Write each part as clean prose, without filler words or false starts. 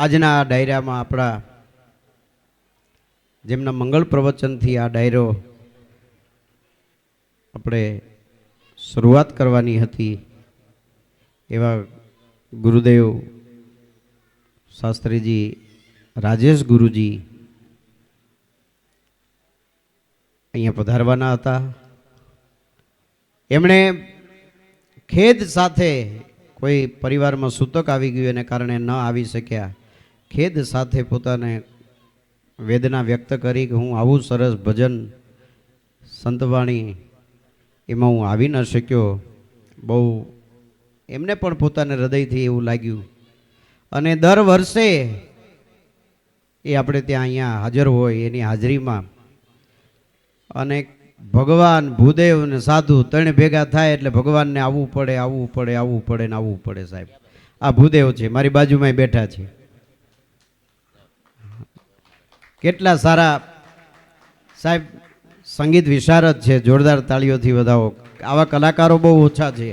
આજના આ ડાયરામાં આપણા જેમના મંગળ પ્રવચનથી આ ડાયરો આપણે શરૂઆત કરવાની હતી એવા ગુરુદેવ શાસ્ત્રીજી રાજેશ ગુરુજી અહીંયા પધારવાના હતા. એમણે ખેદ સાથે કોઈ પરિવારમાં સૂતક આવી ગયું એને કારણે ન આવી શક્યા. ખેદ સાથે પોતાને વેદના વ્યક્ત કરી કે હું આવું સરસ ભજન સંતવાણી એમાં હું આવી ન શક્યો. બહુ એમને પણ પોતાને હૃદયથી એવું લાગ્યું અને દર વર્ષે એ આપણે ત્યાં અહીંયા હાજર હોય એની હાજરીમાં અને ભગવાન ભૂદેવ ને સાધુ ત્રણે ભેગા થાય એટલે ભગવાનને આવવું પડે આવવું પડે આવવું પડે ને આવવું પડે. સાહેબ આ ભૂદેવ છે, મારી બાજુમાં બેઠા છે. કેટલા સારા સાહેબ સંગીત વિશારદ છે, જોરદાર તાળીઓથી વધાવો. આવા કલાકારો બહુ ઓછા છે.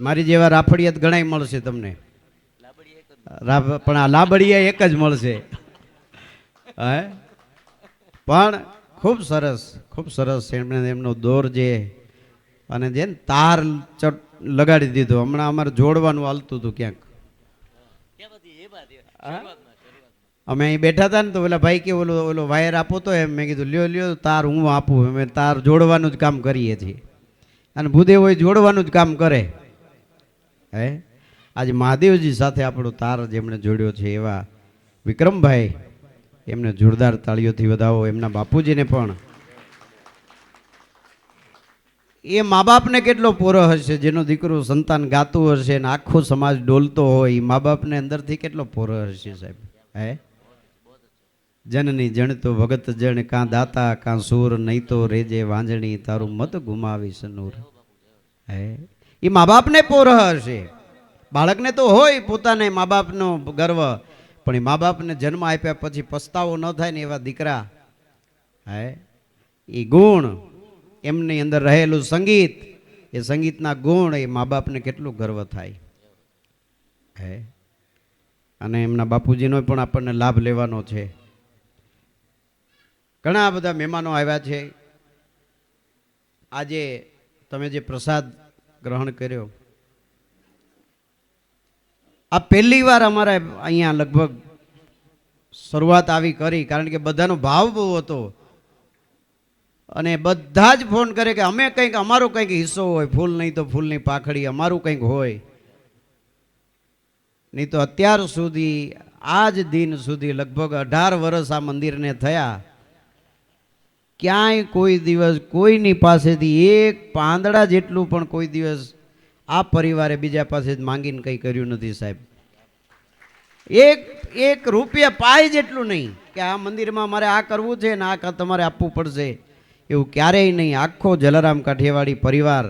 મારી જેવા રાફડિયાત ઘણાય મળશે તમને, પણ આ લાબડિયા એક જ મળશે. હે પણ ખૂબ સરસ એમનો દોર જે અને જે તાર લગાડી દીધો. હમણાં અમારે જોડવાનું હાલતું હતું ક્યાંક, અમે અહીં બેઠા હતા ને તો ઓલા ભાઈ કે ઓલો વાયર આપો તો એમ મેં કીધું લ્યો તાર હું આપું. અમે તાર જોડવાનું જ કામ કરીએ છીએ અને ભૂદેવ જોડવાનું જ કામ કરે. હે આજે મહાદેવજી સાથે આપણો તાર જેમણે જોડ્યો છે એવા વિક્રમભાઈ, એમને જોરદાર તાળીઓથી વધાવો. એમના બાપુજીને પણ. એ મા બાપને કેટલો પોરો હશે જેનો દીકરો સંતાન ગાતું હશે ને આખો સમાજ ડોલતો હોય. મા બાપને અંદરથી કેટલો પોરો હશે સાહેબ. હે જનની જણતો ભગત જણ કાં દાતા કાં સૂર નહીં તો રેજે વાંજણી તારું મત ગુમાવીશ નૂર. હે એ મા બાપને પોર હશે. બાળકને તો હોય પોતાને મા બાપનો ગર્વ, પણ એ મા બાપને જન્મ આપ્યા પછી પસ્તાવો ન થાય ને એવા દીકરા. હે એ ગુણ એમની અંદર રહેલું સંગીત, એ સંગીતના ગુણ એ મા બાપને કેટલું ગર્વ થાય. હે અને એમના બાપુજીનો પણ આપણને લાભ લેવાનો છે. ઘણા બધા મહેમાનો આવ્યા છે. આજે તમે જે પ્રસાદ ગ્રહણ કર્યો, આ પહેલી વાર અમારે અહીંયા લગભગ શરૂઆત આવી કરી, કારણ કે બધાનો ભાવ બહુ હતો અને બધા જ ફોન કરે કે અમે કંઈક અમારો કંઈક હિસ્સો હોય. ફૂલ નહીં તો ફૂલની પાખડી અમારું કંઈક હોય. નહીં તો અત્યાર સુધી આજ દિન સુધી લગભગ 18 વર્ષ આ મંદિરને થયા, ક્યાંય કોઈ દિવસ કોઈની પાસેથી એક પાંદડા જેટલું પણ કોઈ દિવસ આ પરિવારે બીજા પાસે માંગીને કંઈ કર્યું નથી સાહેબ. એક રૂપિયા પાય જેટલું નહીં કે આ મંદિરમાં મારે આ કરવું છે ને આ તમારે આપવું પડશે, એવું ક્યારેય નહીં. આખો જલારામ કાઠિયાવાડી પરિવાર,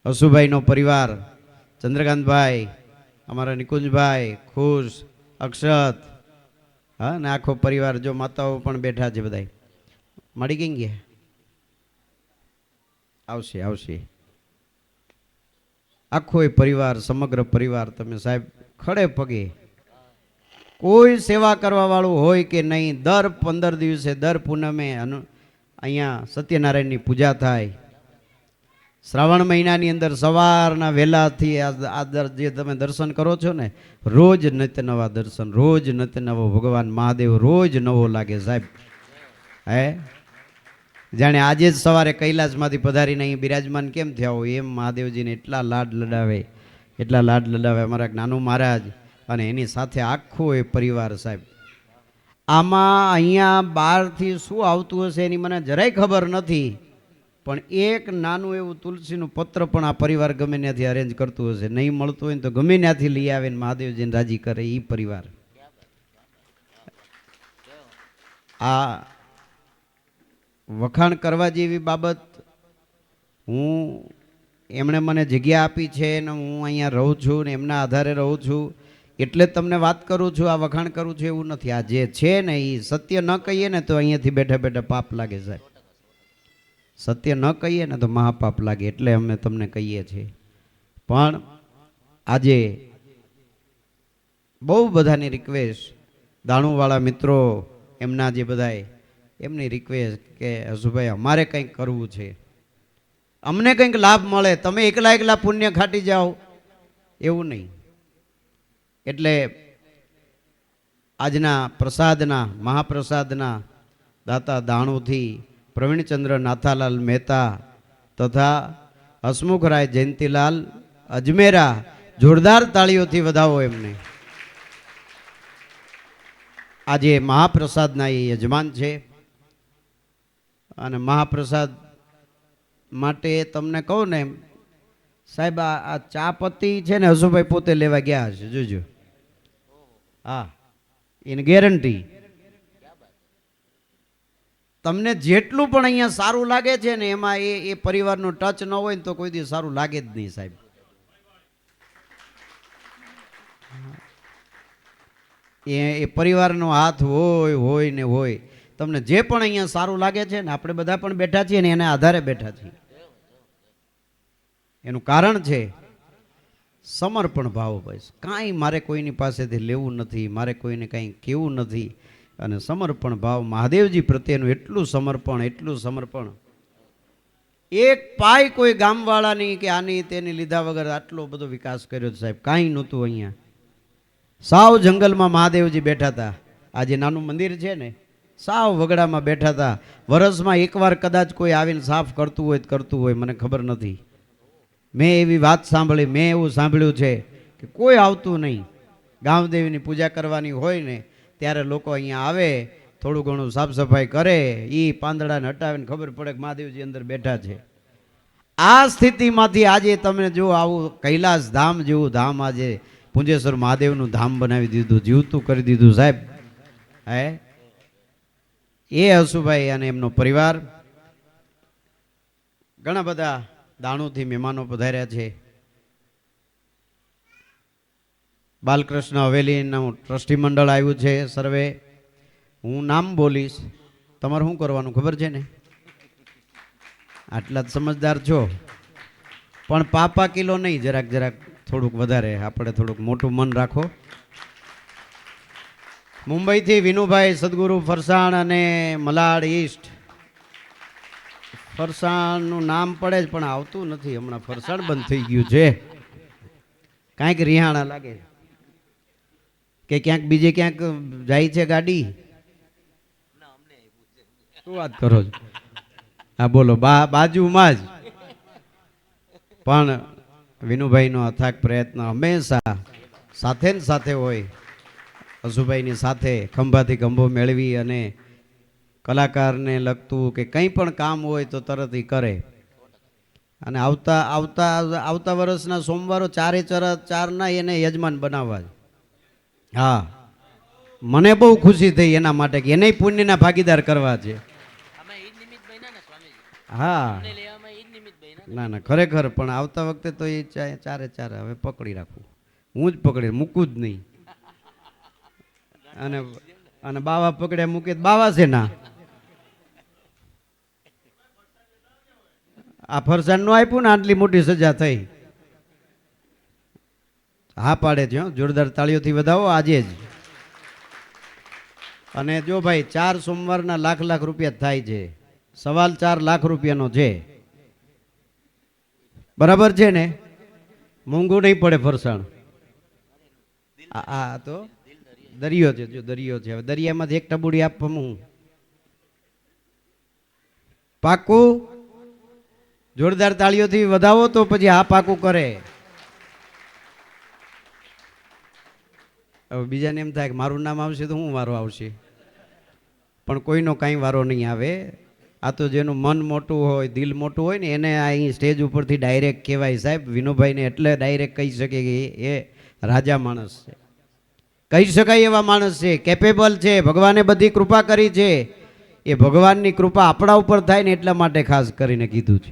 અશુભાઈનો પરિવાર, ચંદ્રકાંતભાઈ, અમારા નિકુંજભાઈ, ખુશ, અક્ષત, હા ને આખો પરિવાર. જો માતાઓ પણ બેઠા છે બધા. મળી ગઈ ગયા? આવશે. આખો એ પરિવાર, સમગ્ર પરિવાર તમે સાહેબ ખડે પગે. કોઈ સેવા કરવા વાળું હોય કે નહીં, દર 15 દિવસે દર પૂનમે અહીંયા સત્યનારાયણની પૂજા થાય. શ્રાવણ મહિનાની અંદર સવારના વહેલાથી જે તમે દર્શન કરો છો ને, રોજ નિત્ય નવા દર્શન, રોજ નિત્ય નવો ભગવાન મહાદેવ રોજ નવો લાગે સાહેબ. હે જાણે આજે જ સવારે કૈલાસમાંથી પધારીને અહીં બિરાજમાન કેમ થયા હોય એમ મહાદેવજીને એટલા લાડ લડાવે અમારા નાનું મહારાજ અને એની સાથે આખો એ પરિવાર સાહેબ. આમાં અહીંયા બહારથી શું આવતું હશે એની મને જરાય ખબર નથી, પણ એક નાનું એવું તુલસીનું પત્ર પણ આ પરિવાર ગમે ત્યાંથી અરેન્જ કરતું હશે. નહીં મળતું હોય ને તો ગમે ત્યાંથી લઈ આવીને મહાદેવજીને રાજી કરે એ પરિવાર. આ વખાણ કરવા જેવી બાબત. એમણે મને જગ્યા આપી છે ને હું અહીંયા રહું છું ને એમના આધારે રહું છું એટલે જ તમને વાત કરું છું, આ વખાણ કરું છું એવું નથી. આ જે છે ને એ સત્ય ન કહીએ ને તો અહીંયાથી બેઠા બેઠા પાપ લાગે સાહેબ. સત્ય ન કહીએ ને તો મહાપાપ લાગે, એટલે અમે તમને કહીએ છીએ. પણ આજે બહુ બધાની રિક્વેસ્ટ, દાણુવાળા મિત્રો એમના જે બધાય એમની રિક્વેસ્ટ કે હસુભાઈ અમારે કંઈક કરવું છે, અમને કંઈક લાભ મળે, તમે એકલા એકલા પુણ્ય ખાટી જાઓ એવું નહીં. એટલે આજના પ્રસાદના મહાપ્રસાદના દાતા દાણુથી પ્રવીણચંદ્ર નાથાલાલ મહેતા તથા હસમુખરાય જયંતિલાલ અજમેરા, જોરદાર તાળીઓથી વધાવો એમને. આજે મહાપ્રસાદના એ યજમાન છે અને મહાપ્રસાદ માટે તમને કહું ને સાહેબ, આ ચા પત્તી છે ને હસુભાઈ પોતે લેવા ગયા છે, જોજો. હા, એની ગેરંટી. તમને જેટલું પણ અહીંયા સારું લાગે છે ને એમાં એ પરિવારનો ટચ ન હોય ને તો કોઈ દિવસ સારું લાગે જ નહીં સાહેબ. એ પરિવારનો હાથ હોય ને હોય. તમને જે પણ અહીંયા સારું લાગે છે ને, આપણે બધા પણ બેઠા છીએ ને એના આધારે બેઠા છીએ. એનું કારણ છે સમર્પણ ભાવ. ભાઈ કાંઈ મારે કોઈની પાસેથી લેવું નથી, મારે કોઈને કંઈ કહેવું નથી. અને સમર્પણ ભાવ, મહાદેવજી પ્રત્યેનું એટલું સમર્પણ. એક પાય કોઈ ગામવાળાની કે આની તેની લીધા વગર આટલો બધો વિકાસ કર્યો સાહેબ. કાંઈ નહોતું અહીંયા, સાવ જંગલમાં મહાદેવજી બેઠા હતા. આ જે નાનું મંદિર છે ને, સાવ વગડામાં બેઠા હતા. વરસમાં એકવાર કદાચ કોઈ આવીને સાફ કરતું હોય, મને ખબર નથી. મેં એવી વાત સાંભળી, મેં એવું સાંભળ્યું છે કે કોઈ આવતું નહીં. ગામદેવીની પૂજા કરવાની હોય ને ત્યારે લોકો અહીંયા આવે, થોડું ઘણું સાફ સફાઈ કરે, એ પાંદડાને હટાવીને ખબર પડે કે મહાદેવજી અંદર બેઠા છે. આ સ્થિતિમાંથી આજે તમે જો આવું કૈલાસ ધામ જેવું ધામ આજે પુંજેશ્વર મહાદેવનું ધામ બનાવી દીધું, જીવતું કરી દીધું સાહેબ. એ હસુભાઈ અને એમનો પરિવાર, ઘણા બધા દાણુથી મહેમાનો પધાર્યા છે. બાલકૃષ્ણ હવેલીનું ટ્રસ્ટી મંડળ આવ્યું છે સર્વે. હું નામ બોલીશ, તમારે શું કરવાનું ખબર છે ને? આટલા જ સમજદાર છો, પણ પાપા કિલો નહીં, જરાક થોડુંક વધારે, આપણે થોડુંક મોટું મન રાખો. મુંબઈથી વિનુભાઈ સદગુરુ ફરસાણ અને મલાડ ઈસ્ટ. ફરસાણનું નામ પડે જ પણ આવતું નથી હમણાં. ફરસાણ બંધ થઈ ગયું છે, કાંઈક રિહાણા લાગે કે ક્યાંક બીજે ક્યાંક જાય છે ગાડી. શું વાત કરો છો? હા બોલો. બાજુમાં જ. પણ વિનુભાઈનો અથાગ પ્રયત્ન હંમેશા સાથે ને સાથે હોય. હસુભાઈની સાથે ખંભાથી ખંભો મેળવી અને કલાકારને લગતું કે કંઈ પણ કામ હોય તો તરત એ કરે. અને આવતા વર્ષના સોમવારો ચારના એને યજમાન બનાવવા. હા, મને બહુ ખુશી થઈ એના માટે કે એને પુણ્યના ભાગીદાર કરવા છે. હા, ના ખરેખર. પણ આવતા વખતે તો એ ચારે હવે પકડી રાખું, હું જ પકડી મૂકું જ નહીં. અને બાવા પકડ્યા મૂકે બાવા છે ના. આ ફરસાણ નું આપ્યું ને આટલી મોટી સજા થઈ. હા પાડે છે, જોરદાર તાળીઓથી વધાવો આજે જ. અને જો ભાઈ 4 સોમવારના લાખ રૂપિયા થાય છે, સવાલ 4 લાખ રૂપિયાનો છે, બરાબર છે ને? મોંઘું નહીં પડે ફરસાણ. આ તો દરિયો છે, જો દરિયો છે. હવે દરિયામાંથી એક ટબુડી આપવા હું પાકું. જોરદાર તાળીઓથી વધાવો તો પછી આ પાકું કરે. હવે બીજાને એમ થાય કે મારું નામ આવશે તો હું વારો આવશે, પણ કોઈનો કાંઈ વારો નહીં આવે. આ તો જેનું મન મોટું હોય, દિલ મોટું હોય ને એને અહીં સ્ટેજ ઉપરથી ડાયરેક્ટ કહેવાય સાહેબ. વિનુભાઈને એટલે ડાયરેક્ટ કહી શકે કે એ રાજા માણસ છે, કહી શકાય એવા માણસ છે, કેપેબલ છે. ભગવાને બધી કૃપા કરી છે. એ ભગવાનની કૃપા આપણા ઉપર થાય ને એટલા માટે ખાસ કરીને કીધું છે.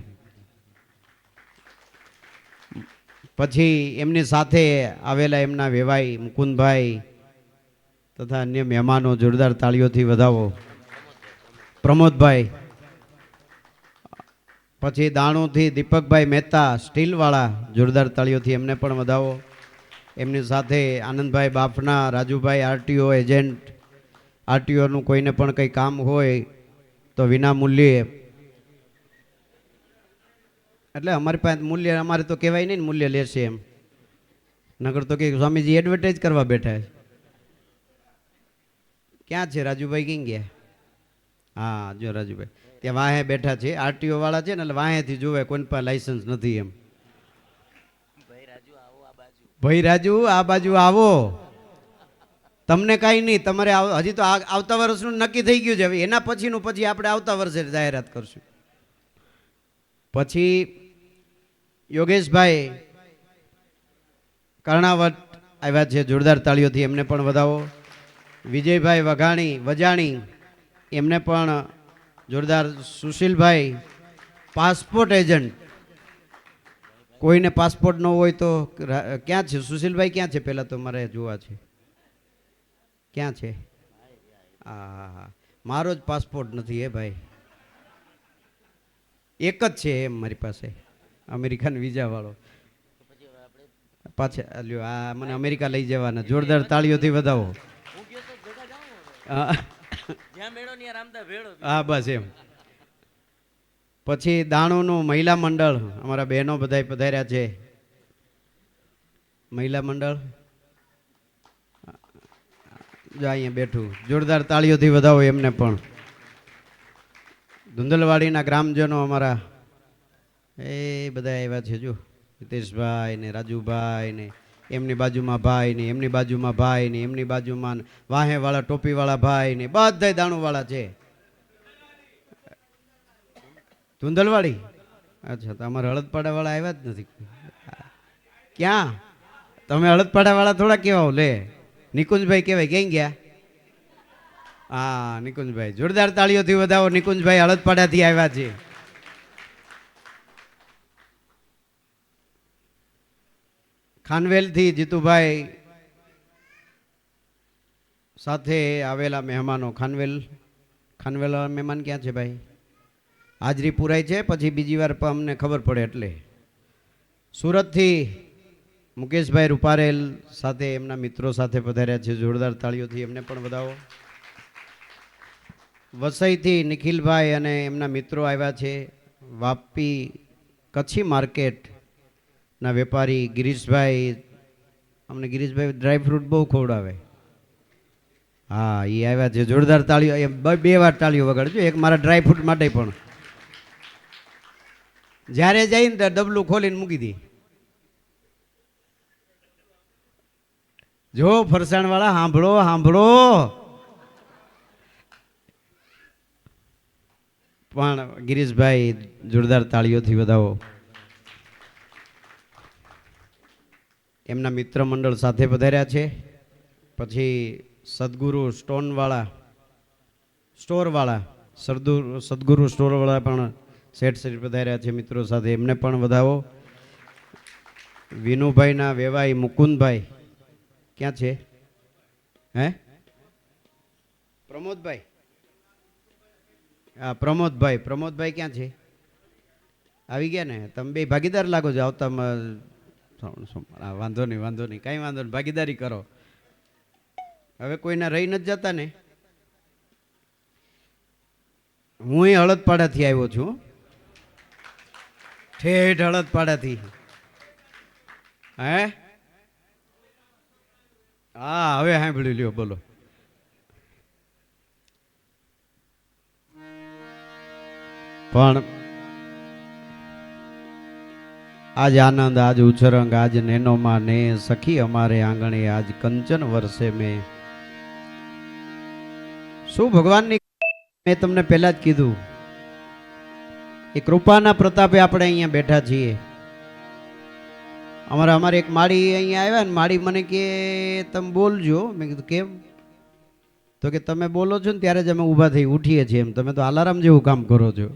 પછી એમની સાથે આવેલા એમના વેવાઈ મુકુંદભાઈ તથા અન્ય મહેમાનો, જોરદાર તાળીઓથી વધાવો. પ્રમોદભાઈ, પછી દાણુથી દીપકભાઈ મહેતા સ્ટીલવાળા, જોરદાર તાળીઓથી એમને પણ વધાવો. એમની સાથે આનંદભાઈ બાફના, રાજુભાઈ આરટીઓ એજન્ટ, આરટીઓનું કોઈને પણ કંઈ કામ હોય તો વિના મૂલ્યે, એટલે અમારી પાસે મૂલ્ય, અમારે તો કહેવાય નહીં ને મૂલ્ય લેશે એમ, નગર તો કે સ્વામીજી એડવર્ટાઇઝ કરવા બેઠા છે. ક્યાં છે રાજુભાઈ, ક્યાં ગયા? હા જો રાજુભાઈ ત્યાં વાહે બેઠા છે, આરટીઓ વાળા છે ને, એટલે વાહેથી જોવે કોઈ પાસે લાયસન્સ નથી એમ. ભાઈ રાજુ આ બાજુ આવો, તમને કાંઈ નહીં, તમારે હજી તો આવતા વર્ષનું નક્કી થઈ ગયું છે. હવે એના પછીનું પછી આપણે આવતા વર્ષે જાહેરાત કરશું. પછી યોગેશભાઈ કર્ણાવટ આવ્યા છે, જોરદાર તાળીઓથી એમને પણ વધાવો. વિજયભાઈ વજાણી એમને પણ જોરદાર. સુશીલભાઈ પાસપોર્ટ એજન્ટ, કોઈને પાસપોર્ટ ન હોય તો ક્યાં છે સુશીલભાઈ? ક્યાં છે પહેલાં તો મારે જોવા છે, ક્યાં છે? હા હા, મારો જ પાસપોર્ટ નથી હે ભાઈ, એક જ છે એમ મારી પાસે, અમેરિકન વિઝા વાળો. પાછા લ્યો, આ મને અમેરિકા લઈ જવાના. જોરદાર તાળીઓથી વધાવો. હા બસ એમ. પછી દાણુનું મહિલા મંડળ, અમારા બહેનો બધા પધાર્યા છે. મહિલા મંડળ જો અહીંયા બેઠું, જોરદાર તાળીઓથી વધાવો એમને પણ. ધુંધલવાડીના ગ્રામજનો અમારા એ બધા આવ્યા છે. જો હિતેશભાઈ ને રાજુભાઈ ને એમની બાજુમાં ભાઈ ને એમની બાજુમાં ભાઈ ને એમની બાજુમાં વાહેવાળા ટોપીવાળા ભાઈ ને બધા દાણુવાળા છે. ધુંધલવાડી, અચ્છા, તો અમારે હળદપાડાવાળા આવ્યા જ નથી. ક્યાં તમે હળદપાડાવાળા થોડા કેવા લે? નિકુંજભાઈ કહેવાય, ક્યાં ગયા? હા નિકુંજભાઈ, જોરદાર તાળીઓથી વધાવો. નિકુંજભાઈ હળદપાડાથી આવ્યા છે. ખાનવેલથી જીતુભાઈ સાથે આવેલા મહેમાનો. ખાનવેલ મહેમાન ક્યાં છે ભાઈ? હાજરી પુરાય છે, પછી બીજી વાર અમને ખબર પડે એટલે. સુરતથી મુકેશભાઈ રૂપારેલ સાથે એમના મિત્રો સાથે પધાર્યા છે, જોરદાર તાળીઓથી એમને પણ વધાવો. વસઈથી નિખિલભાઈ અને એમના મિત્રો આવ્યા છે. વાપી કચ્છી માર્કેટના વેપારી ગિરીશભાઈ, અમને ગિરીશભાઈ ડ્રાયફ્રૂટ બહુ ખવડાવે. હા એ આવ્યા છે, જોરદાર તાળીઓ. એ બે વાર તાળીઓ વગાડજો, એક મારા ડ્રાયફ્રૂટ માટે પણ. જ્યારે જઈને ડબલું ખોલીને મૂકી દી. જો ફરસાણ વાળા સાંભળો સાંભળો, પણ ગિરીશભાઈ જોરદાર તાળીઓથી વધાવો. એમના મિત્ર મંડળ સાથે પધાર્યા છે. પછી સદગુરુ સ્ટોરવાળા સદગુરુ સ્ટોરવાળા પણ શેઠ શ્રી પધાર્યા છે મિત્રો સાથે, એમને પણ વધાવો. વિનુભાઈના વેવાઈ મુકુંદભાઈ ક્યાં છે? હે પ્રમોદભાઈ, હા પ્રમોદભાઈ ક્યાં છે? આવી ગયા ને? તમે બે ભાગીદાર લાગો છો આવતામાં. વાંધો નહીં, કાંઈ વાંધો નહીં, ભાગીદારી કરો. હવે કોઈના રહી નથી જતા ને. હું હળદપાડાથી આવ્યો છું, ઠેઠ હળદપાડાથી. હે હા, હવે સાંભળી લ્યો, બોલો. પણ આજ આનંદ, આજ ઉછરંગ, આજ નેનોમાં ને સખી અમારે આંગણે, આજ કંચન વર્ષે મેં. શું ભગવાનની, મેં તમને પહેલા જ કીધું, એ કૃપાના પ્રતાપે આપણે અહીંયા બેઠા છીએ. અમારે એક માળી અહીંયા આવ્યા ને, માળી મને કે તમે બોલજો. મેં કીધું કેમ? તો કે તમે બોલો છો ને ત્યારે જ અમે ઊભા થઈ ઉઠીએ છીએ એમ, તમે તો અલાર્મ જેવું કામ કરો છો.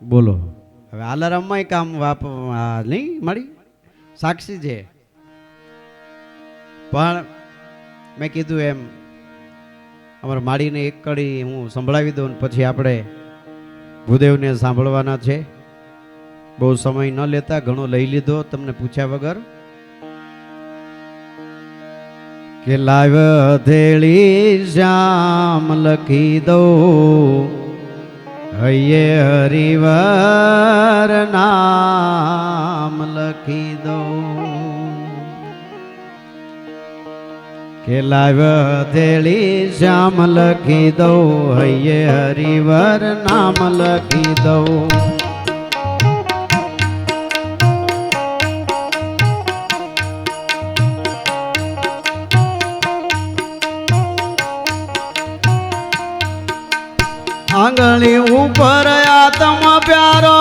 બોલો, હવે અલાર્મમાં કામ નહીં મળી, સાક્ષી છે. પણ મેં કીધું એમ અમારા માળીને એક કડી હું સંભળાવી દઉં, પછી આપણે ભૂદેવને સાંભળવાના છે. બહુ સમય ન લેતા, ઘણો લઈ લીધો તમને પૂછ્યા વગર. કે લાવ હથેળી શ્યામ લખી દઉં હૈયે હરિવર નામ લખી દઉં કે લાવ હથેળી શ્યામ લખી દઉં હૈયે હરિવર નામ લખી દઉં આંગળી ઉપર આત્મ પ્યારો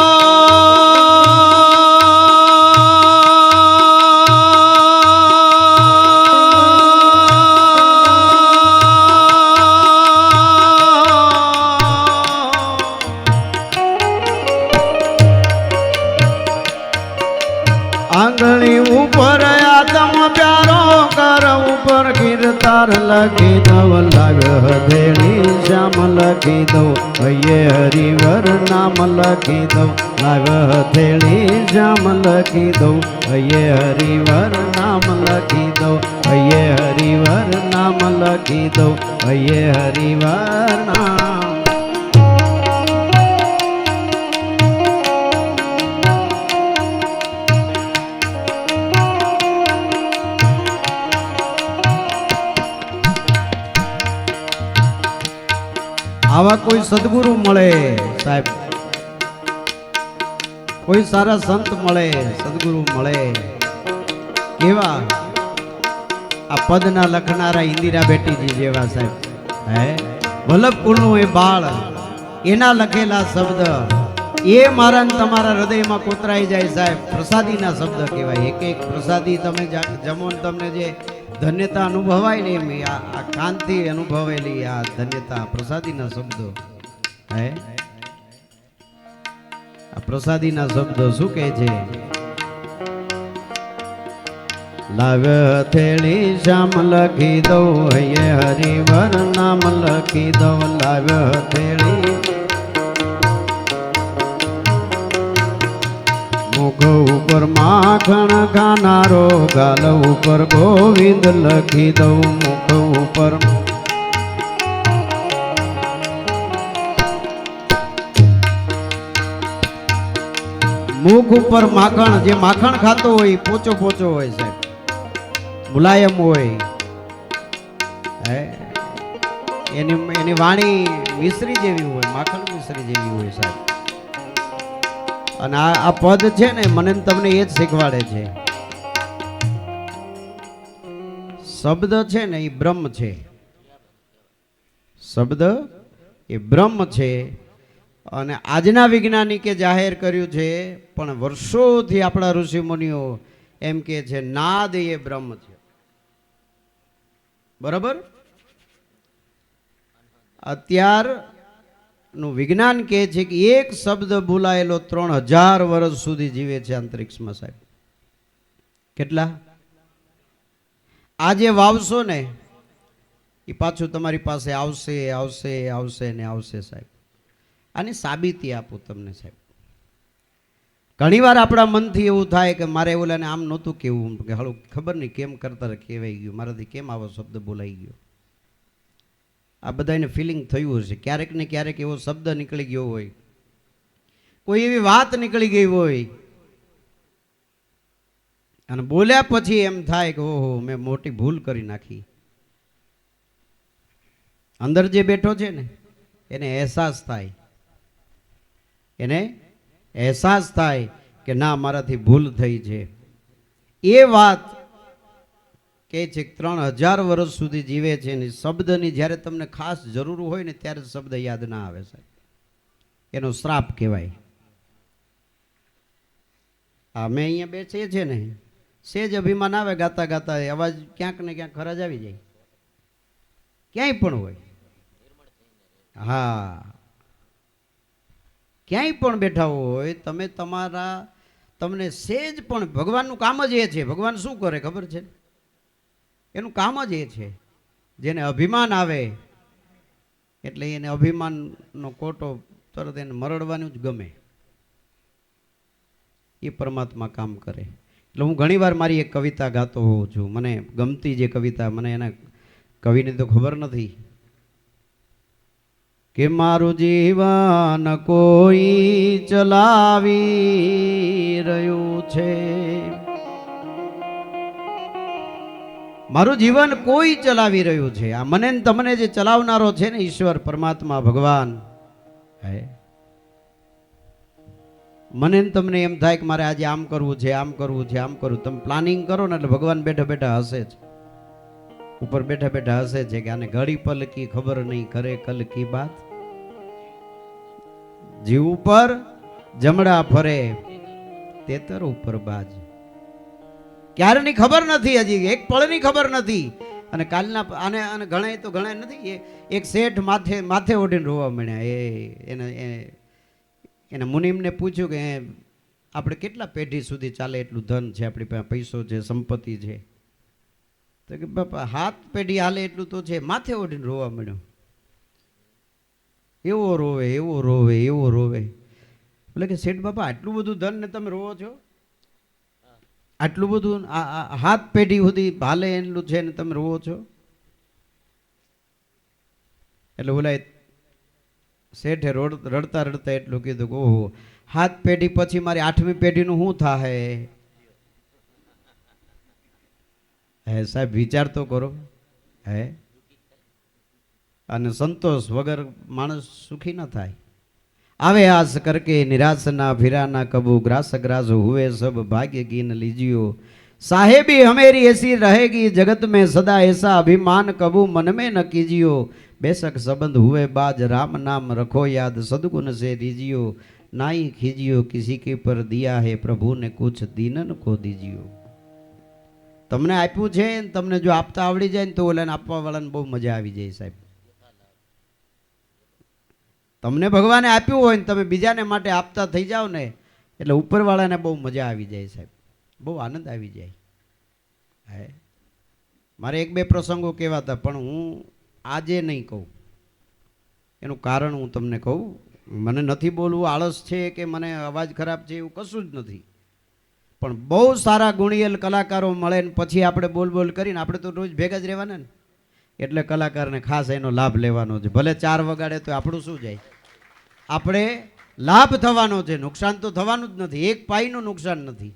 આંગળી ઉપર આત્મ પ્યારો કર ઉપર કીર્તાર લખી દઉં લાગ હથેળી શ્યામ લખી દઉં હૈયે હરિવર નામ લખી દઉં લાગ હથેળી શ્યામ લખી દઉં હૈયે હરિવર નામ લખી દઉં હૈયે હરિવર નામ લખી દઉં હૈયે હરિવર નામ આવા કોઈ સદગુરુ મળે સાહેબ, કોઈ સારા સંત મળે, સદગુરુ મળે, કેવા આ પદના લખનારા ઇન્દિરા બેટીજી જેવા સાહેબ, હે વલ્લભ કુળનું એ બાળ, એના લખેલા શબ્દ એ મારા ને તમારા હૃદયમાં કોતરાઈ જાય સાહેબ. પ્રસાદીના શબ્દ કહેવાય. એક એક પ્રસાદી તમે જમો ને તમને જે ધન્યતા અનુભવાય ને એમ આ કાંતિ અનુભવેલી આ ધન્યતા પ્રસાદીના શબ્દો. હે આ પ્રસાદીના શબ્દો શું કહે છે? લાવ હથેળી શ્યામ લખી દઉં હૈયે હરિવર નામ લખી દઉં લાવ હથેળી મુખ ઉપર માખણ ખાનારો ગાલ ઉપર ગોવિંદ લખી દઉં મુખ ઉપર મુખ ઉપર માખણ, જે માખણ ખાતો હોય પોચો પોચો હોય સાહેબ, મુલાયમ હોય, એની વાણી મિશ્રી જેવી હોય, માખણ મિશ્રી જેવી હોય સાહેબ. અને આ પદ છે ને મને તમને એ જ શીખવાડે છે. શબ્દ છે ને એ બ્રહ્મ છે, શબ્દ એ બ્રહ્મ છે. અને આજના વૈજ્ઞાનિકે જાહેર કર્યું છે, પણ વર્ષોથી આપણા ઋષિ મુનિઓ એમ કે છે નાદ એ બ્રહ્મ છે. બરાબર? અત્યારનું વિજ્ઞાન કહે છે કે એક શબ્દ બોલાયેલો 3000 વર્ષ સુધી જીવે છે અંતરિક્ષમાં સાહેબ. કેટલા? આજે વાવશો ને એ પાછું તમારી પાસે આવશે આવશે આવશે ને આવશે સાહેબ. આની સાબિતી આપું તમને સાહેબ. ઘણીવાર આપણા મનથી એવું થાય કે મારે ઓલાને આમ નહોતું કેવું, કે હળું ખબર નહીં કેમ કરતા કહેવાઈ ગયું, મારાથી કેમ આવો શબ્દ બોલાઈ ગયો. આ બધાને ફિલિંગ થયું હશે. ક્યારેક ને ક્યારેક એવો શબ્દ નીકળી ગયો હોય, કોઈ એવી વાત નીકળી ગઈ હોય, અને બોલ્યા પછી એમ થાય કે ઓહો મેં મોટી ભૂલ કરી નાખી. અંદર જે બેઠો છે ને એને અહેસાસ થાય, એને અહેસાસ થાય કે ના મારાથી ભૂલ થઈ છે. એ વાત કે છે 3000 વર્ષ સુધી જીવે છે ને શબ્દની જ્યારે તમને ખાસ જરૂર હોય ને ત્યારે શબ્દ યાદ ના આવે સાહેબ, એનો શ્રાપ કહેવાય. અમે અહીંયા બેસીએ છીએ ને, સેજ અભિમાન આવે ગાતા ગાતા, અવાજ ક્યાંક ને ક્યાંક ખરાજ આવી જાય, ક્યાંય પણ હોય. હા, ક્યાંય પણ બેઠા હોય તમે, તમને સેજ પણ ભગવાનનું કામ જ એ છે. ભગવાન શું કરે ખબર છે? એનું કામ જ એ છે, જેને અભિમાન આવે એટલે એને અભિમાનનો કોટો તરત એને મરડવાનું જ ગમે. એ પરમાત્મા કામ કરે. એટલે હું ઘણીવાર મારી એક કવિતા ગાતો હોઉં છું. મને ગમતી જે કવિતા, મને એના કવિની તો ખબર નથી કે મારું જીવન કોઈ ચલાવી રહ્યું છે, મારું જીવન કોઈ ચલાવી રહ્યું છે. આ મને ને તમને જે ચલાવનારો છે ને, ઈશ્વર પરમાત્મા ભગવાન હે. મને ને તમને એમ થાય કે મારે આજે આમ કરવું છે, આમ કરવું છે, આમ કરવું. તમે પ્લાનિંગ કરો ને એટલે ભગવાન બેઠા બેઠા હસે છે, ઉપર બેઠા બેઠા હસે છે કે આને ઘડી પલ કી ખબર નહીં, કરે કલ કી બાત. જીવ ઉપર જમડા ફરે તેતર ઉપર બાજ. ક્યારની ખબર નથી, હજી એક પળની ખબર નથી. અને કાલના આને અને ઘણા તો ઘણા નથી. એક શેઠ માથે ઓઢીને રોવા મળ્યા. એને મુનિમને પૂછ્યું કે આપણે કેટલા પેઢી સુધી ચાલે એટલું ધન છે, આપણી પાસે પૈસો છે, સંપત્તિ છે. તો કે બાપા 7 પેઢી હાલે એટલું તો છે. માથે ઓઢીને રોવા મળ્યો. એવો રોવે, એવો રોવે, એવો રોવે. એટલે કે શેઠ બાપા આટલું બધું ધન ને તમે રોવો છો? આટલું બધું 7 પેઢી સુધી હાલે એટલું છે ને તમે રોવો છો? એટલે ઓલા શેઠે રડતા રડતા એટલું કીધું કે ઓહો, 7 પેઢી પછી મારી 8મી પેઢીનું શું થાય? હે સાહેબ, વિચાર તો કરો. હે, અને સંતોષ વગર માણસ સુખી ન થાય. આવે આસ કરકે નિરાશ ના ફિરાના કબू, ग्रास ग्रास हुए सब भाग्य कीन लीजियो, साहेबी हमेरी ऐसी रहेगी जगत में सदा, ऐसा अभिमान कबू मन में न कीजियो, बेशक संबंध हुए बाज राम नाम रखो याद, सदगुण से दीजियो नाई खीजियो, किसी के पर दिया है प्रभु ने कुछ दीनन को दीजियो. તમને આપ્યું છે, તમને જો આપતા આવડી જાય ને તો ઓલાને આપવા વાળાને બહુ મજા આવી જાય સાહેબ. તમને ભગવાને આપ્યું હોય ને તમે બીજાને માટે આપતા થઈ જાઓ ને એટલે ઉપરવાળાને બહુ મજા આવી જાય સાહેબ, બહુ આનંદ આવી જાય. હે, મારે 1-2 પ્રસંગો કહેવાતા પણ હું આજે નહીં કહું. એનું કારણ હું તમને કહું. મને નથી બોલવું, આળસ છે કે મને અવાજ ખરાબ છે એવું કશું જ નથી. પણ બહુ સારા ગુણિયેલ કલાકારો મળે ને પછી આપણે બોલ બોલ કરીને, આપણે તો રોજ ભેગા જ રહેવાના ને, એટલે કલાકારને ખાસ એનો લાભ લેવાનો છે. ભલે 4 વગાડે તો આપણું શું જાય? આપણે લાભ થવાનો છે, નુકસાન તો થવાનું જ નથી. 1 પાઈનું નુકસાન નથી.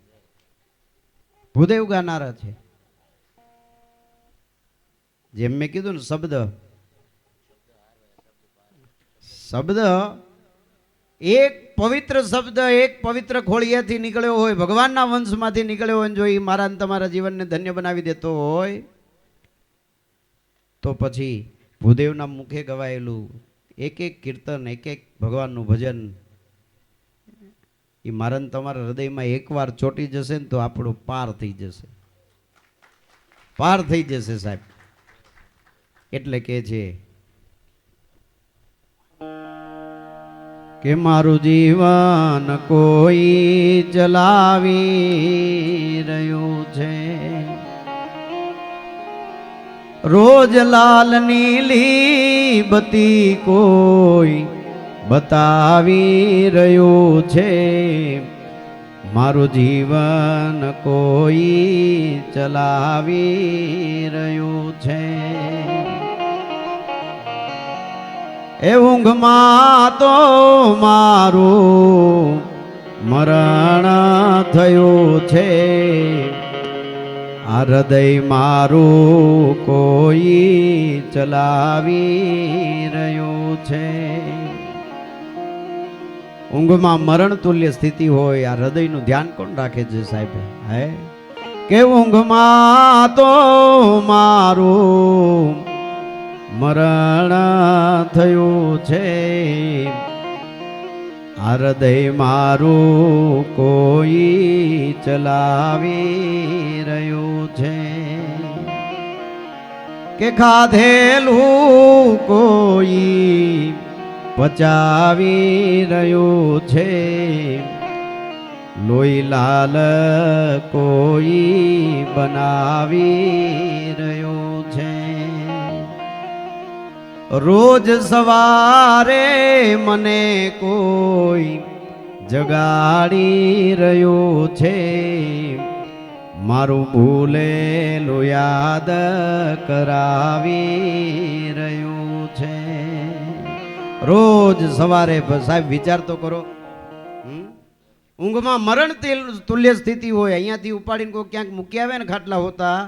ભૂદેવ ગાનારા છે. જેમ મેં કીધું ને, શબ્દ એક પવિત્ર શબ્દ, એક પવિત્ર ખોળિયાથી નીકળ્યો હોય, ભગવાનના વંશમાંથી નીકળ્યો હોય, જો એ મારા અને તમારા જીવનને ધન્ય બનાવી દેતો હોય તો પછી ભૂદેવના મુખે ગવાયેલું એક કીર્તન, એક ભગવાનનું ભજન એ મારા ને તમારા હૃદયમાં એકવાર ચોટી જશે ને તો આપણું પાર થઈ જશે, પાર થઈ જશે સાહેબ. એટલે કે છે કે મારું જીવન કોઈ ચલાવી રહ્યું છે, રોજ લાલ નીલી બત્તી કોઈ બતાવી રહ્યું છે, મારું જીવન કોઈ ચલાવી રહ્યું છે. એ ઊંઘમાં તો મારું મરણ થયું છે, આ હૃદય મારું કોઈ ચલાવી રહ્યું છે. ઊંઘમાં મરણ તુલ્ય સ્થિતિ હોય, આ હૃદયનું ધ્યાન કોણ રાખે છે સાહેબ? હે, કે ઊંઘમાં તો મારું મરણ થયું છે, આ હૃદય મારું કોઈ ચલાવી રહ્યું છે, કે ખાધેલું કોઈ પચાવી રહ્યું છે, લોહી લાલ કોઈ બનાવી રહ્યું છે. રોજ સવારે મને કોઈ જગાડી રહ્યું છે, મારું ભૂલેલું યાદ કરાવી રહ્યું છે. રોજ સવારે સાહેબ વિચાર તો કરો, ઊંઘમાં મરણ તુલ્ય સ્થિતિ હોય, અહીંયાથી ઉપાડીને કોઈ ક્યાંક મૂકી આવે ને ખાટલા હોતા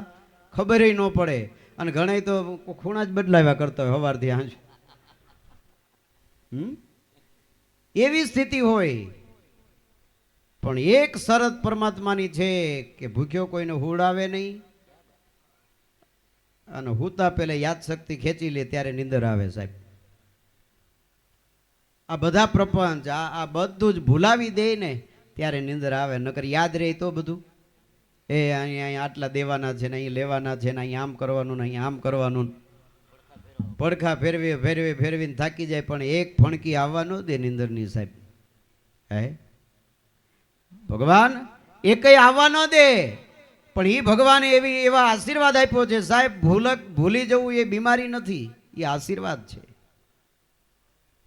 ખબર ન પડે, અને ઘણા તો ખૂણા જ બદલાવ્યા કરતા હોય સવારથી આજ. એવી સ્થિતિ હોય. પણ એક શરત પરમાત્માની છે કે ભૂખ્યો કોઈને હુડાવે નહીં, અને હુતા પેલા યાદ શક્તિ ખેંચી લે ત્યારે નીંદર આવે સાહેબ. આ બધા પ્રપંચ આ બધું જ ભૂલાવી દે ને ત્યારે નીંદર આવે, નકર યાદ રહે તો બધું એ અહીંયા આટલા દેવાના છે ને અહીં લેવાના છે ને અહીં આમ કરવાનું ને અહીં આમ કરવાનું, પડખા ફેરવી ફેરવી ફેરવીને થાકી જાય, પણ એક ફણકી આવવા ન દે નીંદરની સાહેબ. હે ભગવાન એકય આવવા ન દે, પણ એ ભગવાને એવા આશીર્વાદ આપ્યો છે સાહેબ. ભૂલી જવું એ બીમારી નથી, એ આશીર્વાદ છે.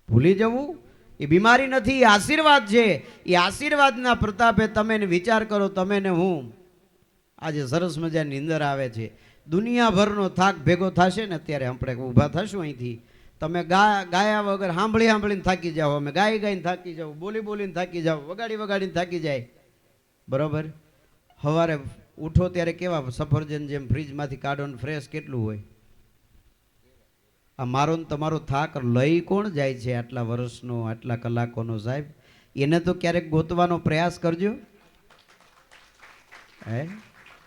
ભૂલી જવું એ બીમારી નથી, એ આશીર્વાદ છે. એ આશીર્વાદના પ્રતાપે તમે વિચાર કરો, તમે ને હું આજે સરસ મજાની નીંદર આવે છે. દુનિયાભરનો થાક ભેગો થશે ને ત્યારે આપણે ઊભા થશું અહીંથી. તમે ગાયા વગર સાંભળીને થાકી જાઓ, અમે ગાઈને થાકી જાઓ, બોલીને થાકી જાઓ, વગાડીને થાકી જાય. બરોબર, સવારે ઉઠો ત્યારે કેવા સફરજન જેમ ફ્રીજમાંથી કાઢો ને ફ્રેશ કેટલું હોય. આ મારો ને તમારો થાક લઈ કોણ જાય છે આટલા વર્ષનો, આટલા કલાકોનો સાહેબ? એને તો ક્યારેક ગોતવાનો પ્રયાસ કરજો. હે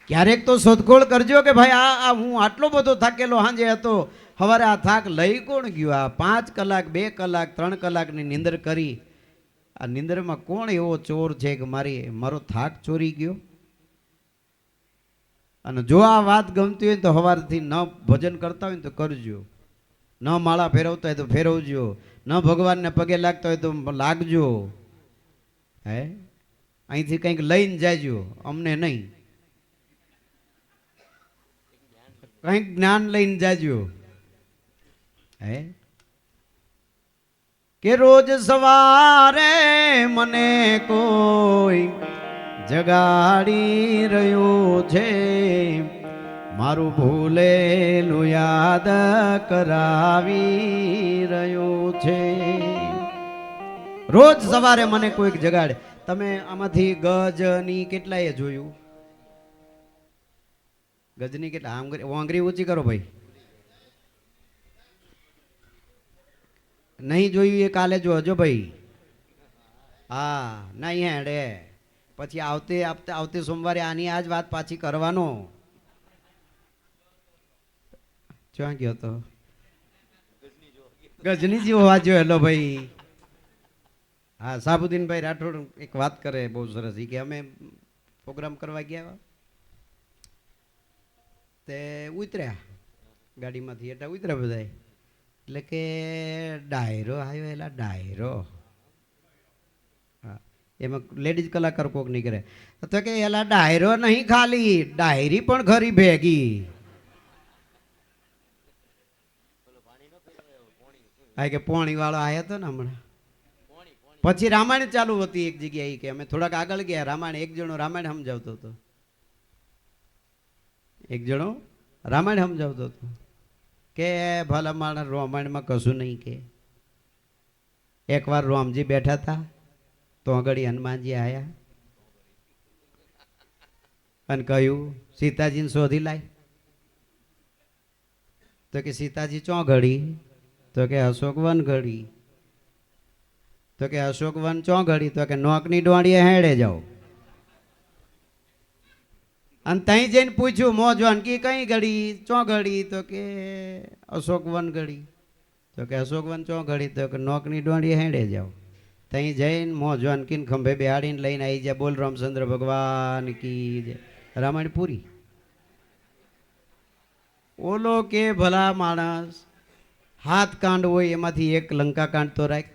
ક્યારેક તો શોધખોળ કરજો કે ભાઈ આ હું આટલો બધો થાકેલો સાંજે હતો, સવારે આ થાક લઈ કોણ ગયો? આ 5 કલાક 2 કલાક 3 કલાકની નીંદર કરી, આ નીંદરમાં કોણ એવો ચોર છે કે મારો થાક ચોરી ગયો? અને જો આ વાત ગમતી હોય તો સવારથી ન ભજન કરતા હોય તો કરજો, ન માળા ફેરવતા હોય તો ફેરવજો, ન ભગવાનને પગે લાગતા હોય તો લાગજો. હે અહીંથી કંઈક લઈને જાયજો, અમને નહીં, કંઈક જ્ઞાન લઈને જાજો. હે કે રોજ સવારે મને કોઈ જગાડી રહ્યું છે, મારું ભૂલેલું યાદ કરાવી રહ્યું છે. રોજ સવારે મને કોઈક જગાડે. તમે આમાંથી ગજની કેટલાય જોયું? ગજની કેટલા? આંગળી ઊંચી કરો ભાઈ. નહીં જોયું એ કાલે જોજો ભાઈ. હા નહીં હેડે, પછી આવતે સોમવારે આની આજ વાત પાછી કરવાનો. ક્યાં ગયો તો? ગજની જોવા જોયેલો ભાઈ. હા સાબુદ્દીનભાઈ રાઠોડ એક વાત કરે બહુ સરસ. કે અમે પ્રોગ્રામ કરવા ગયા તે ઉતર્યા ગાડીમાંથી, એટલે ઉતર્યા બધા, એટલે કે ડાયરો આવ્યો, એલા ડાયરો. હા એમાં લેડીઝ કલાકાર કોક નીકળે તો કે એલા ડાયરો નહીં, ખાલી ડાયરી પણ ખરી ભેગી. હા કે પોણી વાળો આવ્યો હતો ને હમણાં. પછી રામાયણ ચાલુ હતી એક જગ્યાએ, કે અમે થોડાક આગળ ગયા, રામાયણ એક જણો રામાયણ સમજાવતો હતો, એક જણો રામાયણ સમજાવતો હતો. કે ભલા માણસ રામાયણમાં કશું નહીં. કે એકવાર રામજી બેઠા હતા તો આગળ હનુમાનજી આવ્યા અને કહ્યું સીતાજીને શોધી લાય. તો કે સીતાજી ચો ઘડી? તો કે અશોકવન ઘડી. તો કે અશોકવન ચો ઘડી? તો કે નોકની ડોણીએ હેડે જાઓ. અને ત્યાં જઈને પૂછ્યું મોજવાન કે કઈ ઘડી ચો ઘડી? તો કે અશોકવન ઘડી. તો કે અશોકવન ચો ઘડી? તો કે નોકની ડોણીએ હેડે જાઓ. ત્યાં જઈને મોજવાન કીને ખંભે બેહાડીને લઈને આવી જાય. બોલ રામચંદ્ર ભગવાન કી જય. રામાયણ પૂરી. ઓલો કે ભલા માણસ 7 કાંડ હોય એમાંથી એક લંકા કાંડ તો રાખ.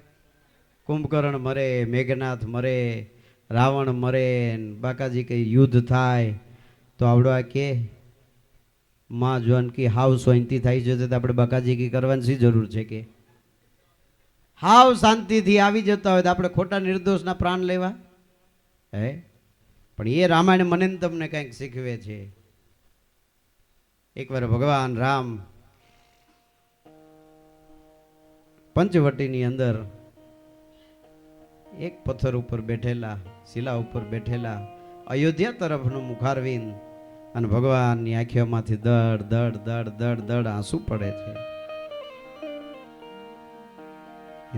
કુંભકર્ણ મરે, મેઘનાથ મરે, રાવણ મરે, બાકાજી કઈ યુદ્ધ થાય તો આવડો આ કે માં જોનકી હાવ શાંતિ થાય છે તો આપણે બાકાજી કી કરવાની શી જરૂર છે? કે હાવ શાંતિથી આવી જતા હોય તો આપણે ખોટા નિર્દોષના પ્રાણ લેવા? હે પણ એ રામાયણ મને ને તમને કંઈક શીખવે છે. એકવાર ભગવાન રામ પંચવટીની અંદર એક પથ્થર ઉપર બેઠેલા, શિલા ઉપર બેઠેલા, અયોધ્યા તરફનું મુખારવીન, અને ભગવાનની આંખોમાંથી દડ દડ દડ દડ દડ આંસુ પડે છે.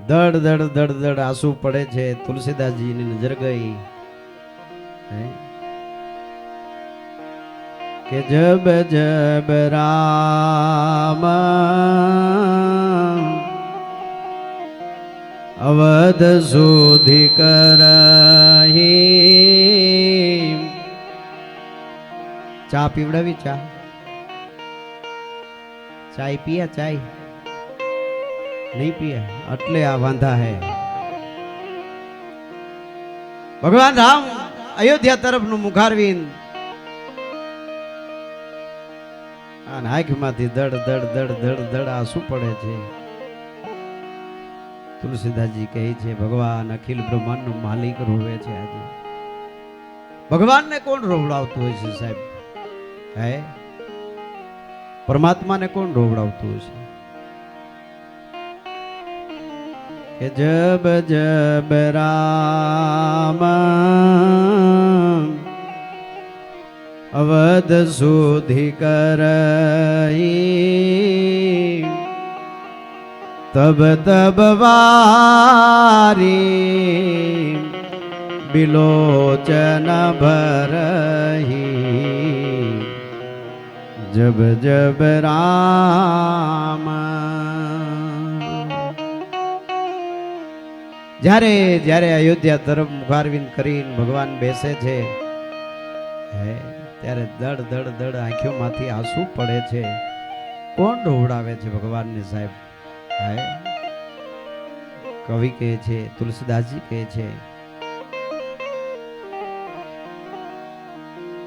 દડ દડ દડ દડ આંસુ પડે છે. તુલસીદાસજીની નજર ગઈ કે જબ જબ રામ અવધ સુધી કરહી. ચા પીવડાવી? ચા ચાય પિયા? ચાય નહીં પિયા, એટલે આ વાંધા હે. ભગવાન રામ અયોધ્યા તરફનું મુખારવીન, અને આંખમાંથી દડ દડ દડ દડ દડ આંસુ પડે છે. તુલસીદાસજી કહે છે, ભગવાન અખિલ બ્રહ્માંડનો માલિક રોવે છે. આજે ભગવાનને કોણ રોવડાવતું હોય છે સાહેબ? હે, પરમાત્માને કોણ રોવડાવતું હોય છે? કે જબ જબ રામ અવધ સુધી કરહી, તબ તબ વારી બિલોચન ભરહી. જબ જબ રામ. જ્યારે જ્યારે અયોધ્યા તરફ મુખારવિંદ કરીને ભગવાન બેસે છે, હે, ત્યારે દડ દડ દડ આંખોમાંથી આંસુ પડે છે. કોણ રોવડાવે છે ભગવાનને સાહેબ? હે, કવિ કહે છે, તુલસીદાસજી કહે છે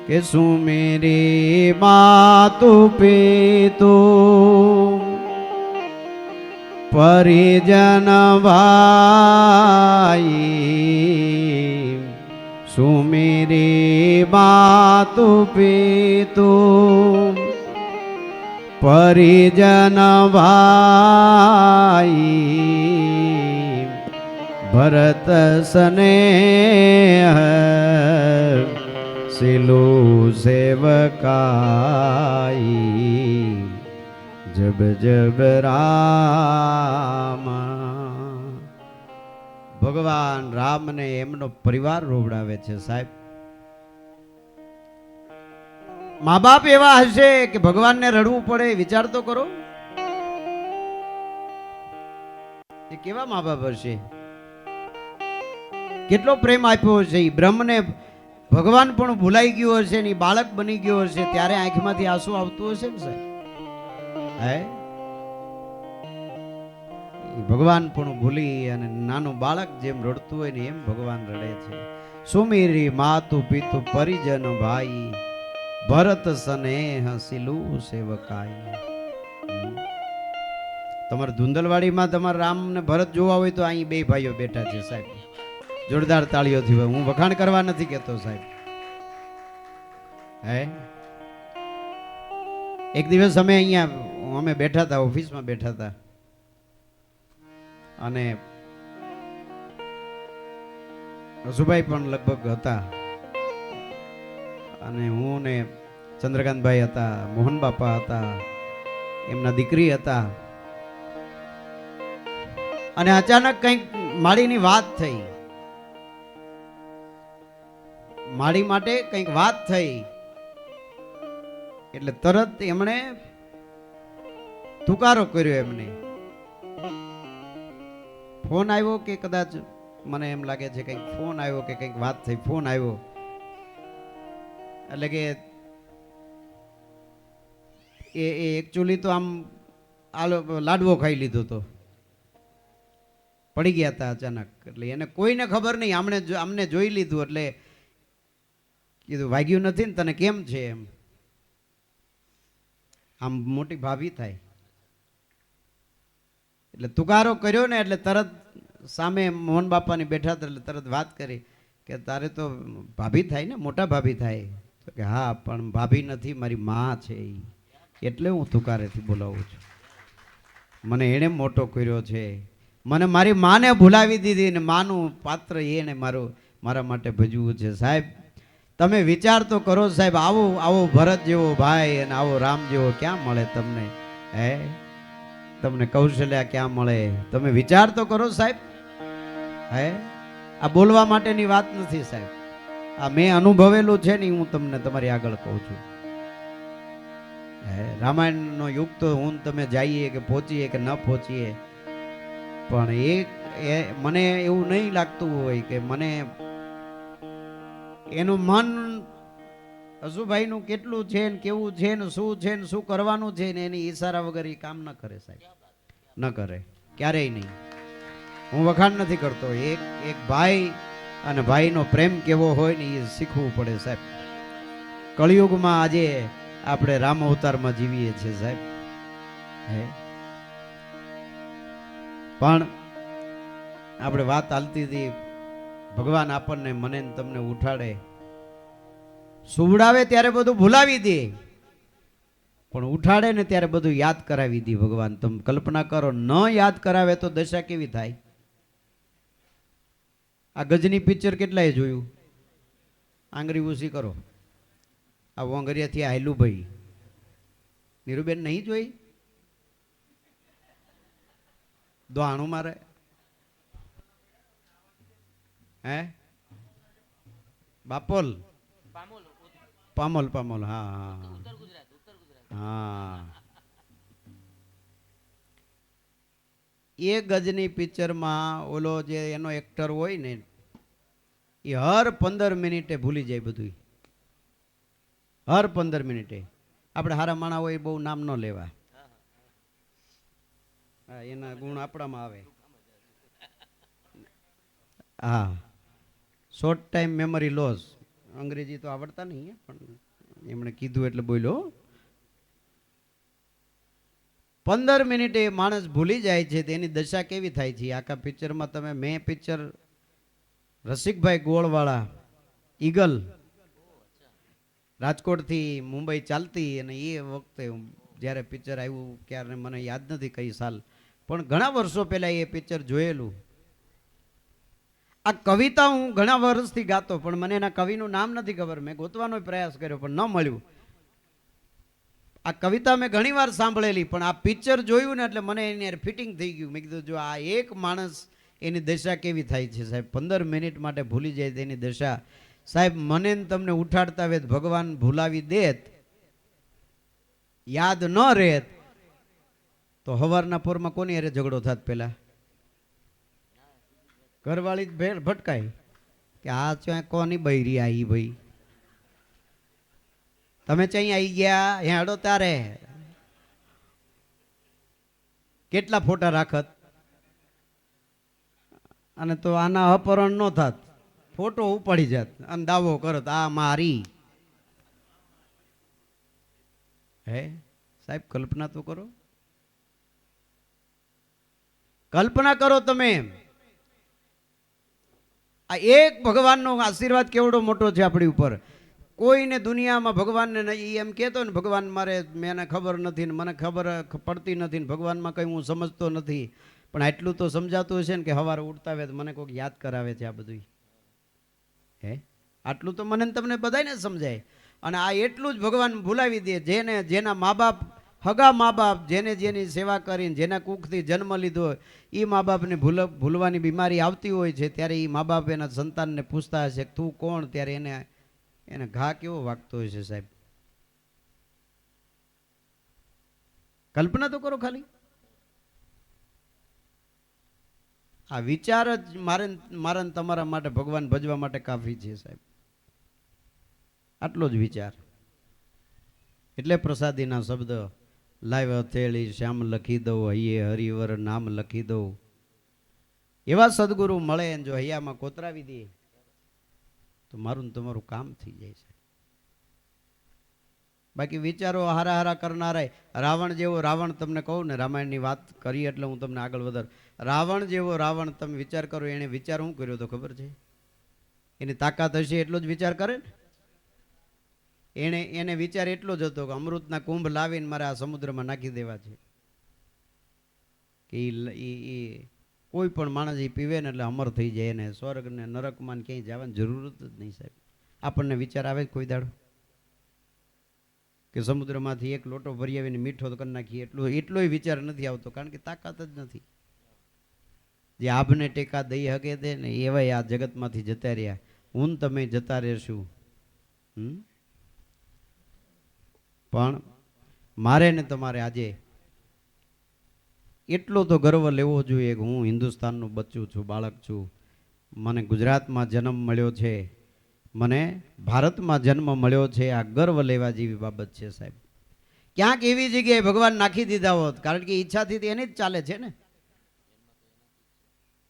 કે સુમેરી માતુ પિતુ પરિજન ભાઈ. સુમેરી માતુ પિતુ પરિજન ભાઈ. ભરત સ્નેહ સિલુ સેવકાઈ. જબ જબ રામ. ભગવાન રામને એમનો પરિવાર રોવડાવે છે સાહેબ. મા બાપ એવા હશે કે ભગવાનને રડવું પડે, વિચાર તો કરો. એ કેવા મા બાપ હશે? કેટલો પ્રેમ આપ્યો હશે. એ બ્રહ્મને ભગવાન પણ ભૂલાઈ ગયું હશે ને બાળક બની ગયો હશે, ત્યારે આંખમાંથી આંસુ આવતું હશે ને સાહેબ. હે, ભગવાન પણ ભૂલી અને નાનું બાળક જેમ રડતું હોય ને એમ ભગવાન રડે છે. સુમીરી માતુ પિતુ પરિજન ભાઈ. ભરત સ્નેહ સિલુ સેવકાઈ. તમારે ધુંધલવાડીમાં તમારા રામ ને ભરત જોવા હોય તો અહીં બે ભાઈઓ બેઠા છે સાહેબ. જોરદાર તાળીઓથી. હું વખાણ કરવા નથી કહેતો સાહેબ. હે, એક દિવસ અમે બેઠા હતા, ઓફિસમાં બેઠા હતા, અને રસુભાઈ પણ લગભગ હતા, અને હું ને ચંદ્રકાંતભાઈ હતા, મોહન બાપા હતા, એમના દીકરી હતા, અને અચાનક કંઈક માળીની વાત થઈ. માળી માટે કંઈક વાત થઈ એટલે તરત એમણે તુકારો કર્યો. એમને ફોન આવ્યો કે કદાચ મને એમ લાગે છે કંઈક ફોન આવ્યો કે કંઈક વાત થઈ. ફોન આવ્યો એટલે કે એ એકચ્યુઅલી તો આમ લાડવો ખાઈ લીધો તો પડી ગયા હતા અચાનક. એટલે એને કોઈને ખબર નહીં. આમને જોઈ લીધું એટલે કીધું વાગ્યું નથી ને તને, કેમ છે એમ. આમ મોટી ભાભી થાય એટલે તુકારો કર્યો ને એટલે તરત સામે મોહન બાપાની બેઠા હતા એટલે તરત વાત કરી કે તારે તો ભાભી થાય ને, મોટા ભાભી થાય. તો કે હા, પણ ભાભી નથી, મારી માં છે ઈ. એટલે હું તુકારેથી બોલાવું છું. મને એણે મોટો કર્યો છે, મને મારી માને ભૂલાવી દીધી ને માનું પાત્ર એને મારા માટે ભજવું છે. સાહેબ તમે વિચાર તો કરો સાહેબ, આવો ભરત જેવો ભાઈ અને આવો રામ જેવો ક્યાં મળે તમને? હે, તમને કૌશલ્યા ક્યાં મળે? તમે વિચાર તો કરો સાહેબ. હે, આ બોલવા માટેની વાત નથી સાહેબ, આ મેં અનુભવેલું છે ને, હું તમને તમારી આગળ કહું છું. હે, રામાયણનો યુગ તો હું તમે જઈએ કે પહોંચીએ કે ન પહોંચીએ, પણ મને એવું નહીં લાગતું હોય કે મને એનું મન હસુભાઈનું કેટલું છે ને કેવું છે ને શું કરવાનું છે ને એની ઈશારા વગર એ કામ ન કરે સાહેબ, ન કરે ક્યારેય નહીં. હું વખાણ નથી કરતો, એક ભાઈ અને ભાઈનો પ્રેમ કેવો હોય ને એ શીખવું પડે સાહેબ. કળિયુગમાં આજે આપણે રામ અવતારમાં જીવીએ છીએ સાહેબ. હે, પણ આપણે વાત હાલતી હતી, ભગવાન આપણને મને તમને ઉઠાડે, સુવડાવે ત્યારે બધું ભૂલાવી દે, પણ ઉઠાડે ને ત્યારે બધું યાદ કરાવી દે ભગવાન. તમે કલ્પના કરો, ન યાદ કરાવે તો દશા કેવી થાય? આ ગજની પિક્ચર કેટલાય જોયું? આંગળી ઊંચી કરો. આ વોંગરિયાથી આયલું ભાઈ નીરુબેન નહીં જોઈ? દોહાણું મારે. હે, બાપોલ, પામોલ, હા હા. એ ગજની પિક્ચરમાં ઓલો જે એનો એક્ટર હોય ને, એ હર 15 મિનિટે ભૂલી જાય બધું. હર 15 મિનિટે. આપણે હારા માણા હોય બહુ નામ ન લેવા, એના ગુણ આપણામાં આવે. હા, શોર્ટ ટાઈમ મેમરી લોસ. અંગ્રેજી તો આવડતા નહીં, પણ એમણે કીધું એટલે બોલ્યો. 15 મિનિટે માણસ ભૂલી જાય છે, તેની દશા કેવી થાય છે? આખા પિક્ચરમાં તમે, મેં પિક્ચર રસિકભાઈ ગોળવાળા ઈગલ રાજકોટથી મુંબઈ ચાલતી, અને એ વખતે જ્યારે પિક્ચર આવ્યું ત્યારે મને યાદ નથી કઈ સાલ, પણ ઘણા વર્ષો પહેલા એ પિક્ચર જોયેલું. આ કવિતા હું ઘણા વર્ષથી ગાતો, પણ મને એના કવિનું નામ નથી ખબર. મેં ગોતવાનો પ્રયાસ કર્યો પણ ન મળ્યું. આ કવિતા મેં ઘણી વાર સાંભળેલી, પણ આ પિક્ચર જોયું ને એટલે મને એની ફિટિંગ થઈ ગયું. મેં કીધું જો આ એક માણસ, એની દશા કેવી થાય છે સાહેબ, 15 મિનિટ માટે ભૂલી જાય તેની દશા. સાહેબ મને તમને ઉઠાડતા વેત ભગવાન ભૂલાવી દેત, યાદ ન રહેત, તો હવારના પોરમાં કોની હારે ઝઘડો થાત? પેલા ઘરવાળી ભટકાય કે આ ક્યાં કોની બૈરી આવી ભાઈ, તમે ત્યાં આવી ગયા હેડો તારે કેટલા ફોટા રાખત, અને તો આના અપહરણ ન થાત, ફોટો ઉપાડી જાત અને દાવો કરત આ મારી. હે સાહેબ, કલ્પના તો કરો, કલ્પના કરો તમે. આ એક ભગવાનનો આશીર્વાદ કેવડો મોટો છે આપણી ઉપર. કોઈને દુનિયામાં ભગવાનને નહીં એમ કહેતો ને, ભગવાન મારે મને ખબર નથી ને મને ખબર પડતી નથી ને ભગવાનમાં કંઈ હું સમજતો નથી, પણ આટલું તો સમજાતું હશે ને કે સવારે ઉઠતા આવે મને કોઈક યાદ કરાવે છે આ બધું. હે, આટલું તો મને તમને બધાને સમજાય. અને આ એટલું જ ભગવાન ભૂલાવી દે, જેના મા બાપ, હગા મા બાપ, જેની સેવા કરીને જેના કુખથી જન્મ લીધો હોય, એ મા બાપને ભૂલવાની બીમારી આવતી હોય છે, ત્યારે એ મા બાપ એના સંતાનને પૂછતા હશે તું કોણ? ત્યારે એને ઘા કેવો વાગતો હોય છે સાહેબ. કલ્પના તો કરો ખાલી. આ વિચાર જ મારા તમારા માટે ભગવાન ભજવા માટે કાફી છે સાહેબ. આટલો જ વિચાર. એટલે પ્રસાદીના શબ્દ, લાવ હથેળી શ્યામ લખી દઉં, હૈયે હરિવર નામ લખી દઉં. એવા સદગુરુ મળે જો હૈયામાં કોતરાવી દે તો મારું ને તમારું કામ થઈ જાય છે. બાકી વિચારો હારા હારા કરનારા રાવણ જેવો રાવણ, તમને કહું ને, રામાયણની વાત કરી એટલે હું તમને આગળ વધાર. રાવણ જેવો રાવણ તમે વિચાર કરો, એને વિચાર શું કર્યો તો ખબર છે? એની તાકાત હશે એટલો જ વિચાર કરે ને. એને વિચાર એટલો જ હતો કે અમૃતના કુંભ લાવીને મારે આ સમુદ્રમાં નાખી દેવા છે, કે એ કોઈ પણ માણસ એ પીવે ને એટલે અમર થઈ જાય, એને સ્વર્ગ ને નરકમાં ક્યાંય જવાની જરૂરત જ નહીં સાહેબ. આપણને વિચાર આવે કોઈ દાડો કે સમુદ્રમાંથી એક લોટો ભરી આવીને મીઠો કરી નાખીએ, એટલોય વિચાર નથી આવતો, કારણ કે તાકાત જ નથી. જે આભને ટેકા દઈ શકે છે ને એવાય આ જગતમાંથી જતા રહ્યા. હું તમે જતા રહેશું. પણ મારે ને તમારે આજે એટલો તો ગર્વ લેવો જોઈએ કે હું હિન્દુસ્તાનનું બચ્ચું છું, બાળક છું. મને ગુજરાતમાં જન્મ મળ્યો છે, મને ભારતમાં જન્મ મળ્યો છે. આ ગર્વ લેવા જેવી બાબત છે સાહેબ. ક્યાંક એવી જગ્યાએ ભગવાન નાખી દીધા હોત, કારણ કે ઈચ્છાથી એની જ ચાલે છે ને.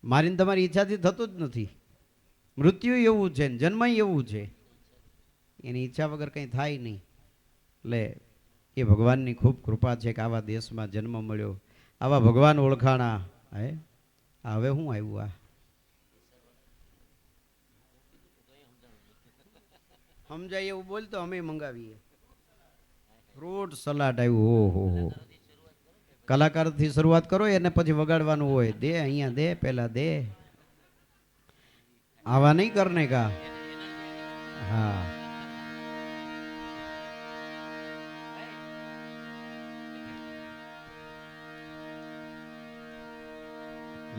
મારીને તમારી ઈચ્છાથી થતું જ નથી. મૃત્યુ એવું છે ને જન્મ એવું છે, એની ઈચ્છા વગર કંઈ થાય નહીં. એટલે એ ભગવાનની ખૂબ કૃપા છે કે આવા દેશમાં જન્મ મળ્યો, આવા ભગવાન ઓળખાણા. હવે હું આવ્યું આ સમજાય એવું બોલતો અમે મંગાવીએ. ફ્રૂટ સલાડ આવ્યું. હો કલાકારથી શરૂઆત કરો, એને પછી વગાડવાનું હોય. દે અહીંયા દે, પેલા દે, આવા નહીં કરને કા. હા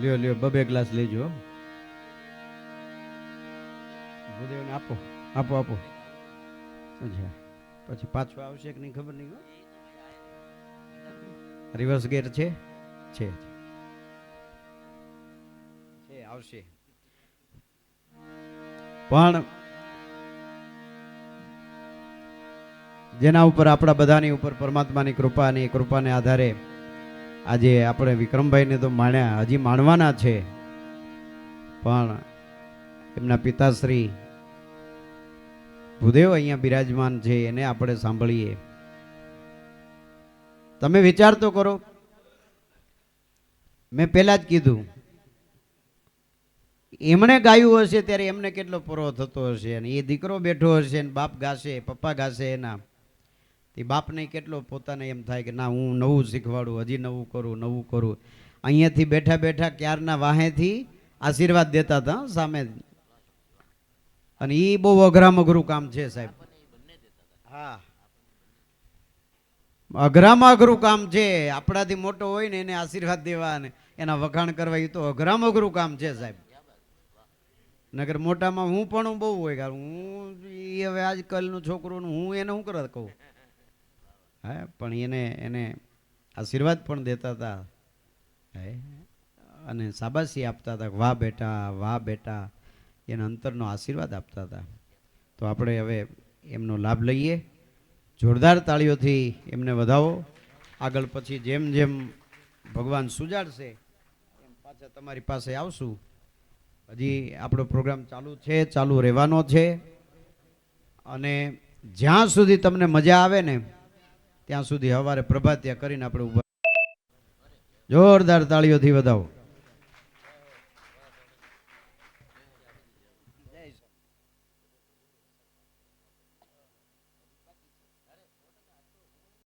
લ્યો લ્યો, બબે ગ્લાસ લેજો. ભૂદેવને આપો આપો આપો. અચ્છા પછી પાછું આવશે કે નહીં ખબર નહીં. રિવર્સ ગેર છે છે આવશે. પણ જેના ઉપર આપણા બધાની ઉપર પરમાત્માની કૃપા અને એ કૃપાને આધારે આજે આપણે વિક્રમભાઈને તો માણ્યા, હજી માણવાના છે. પણ એમના પિતાશ્રી ભૂદેવ અહીંયા બિરાજમાન છે, એને આપણે સાંભળીએ. તમે વિચાર તો કરો. મેં પહેલા જ કીધું, એમણે ગાયું હશે ત્યારે એમને કેટલો પરો થતો હશે, અને એ દીકરો બેઠો હશે ને બાપ ગાશે, પપ્પા ગાશે એના, તે બાપને કેટલો પોતાને એમ થાય કે ના હું નવું શીખવાડું, હજી નવું કરું. અહીંયાથી બેઠા બેઠા ક્યારના વાહેથી આશીર્વાદ દેતા હતા સામે. અને એ બહુ અઘરામાં અઘરું કામ છે સાહેબ. હા અઘરામાં અઘરું કામ છે. આપણાથી મોટો હોય ને એને આશીર્વાદ દેવા ને એના વખાણ કરવા, એ તો અઘરામાં અઘરું કામ છે સાહેબ. નગર મોટામાં હું પણ બહુ હોય, કારણ હું હવે આજકાલનું છોકરું હું એને શું કરવા કહું. હા પણ એને આશીર્વાદ પણ દેતા હતા અને શાબાશી આપતા હતા. વાહ બેટા, વાહ બેટા, એના અંતરનો આશીર્વાદ આપતા હતા. તો આપણે હવે એમનો લાભ લઈએ. જોરદાર તાળીઓથી એમને વધાવો. આગળ પછી જેમ જેમ ભગવાન સુજાડશે એમ પાછા તમારી પાસે આવશું. હજી આપણો પ્રોગ્રામ ચાલુ છે, ચાલુ રહેવાનો છે. અને જ્યાં સુધી તમને મજા આવે ને ત્યાં સુધી સવારે પ્રભાતિયા કરીને આપણે ઉભા. જોરદાર તાળીઓથી વધાવો.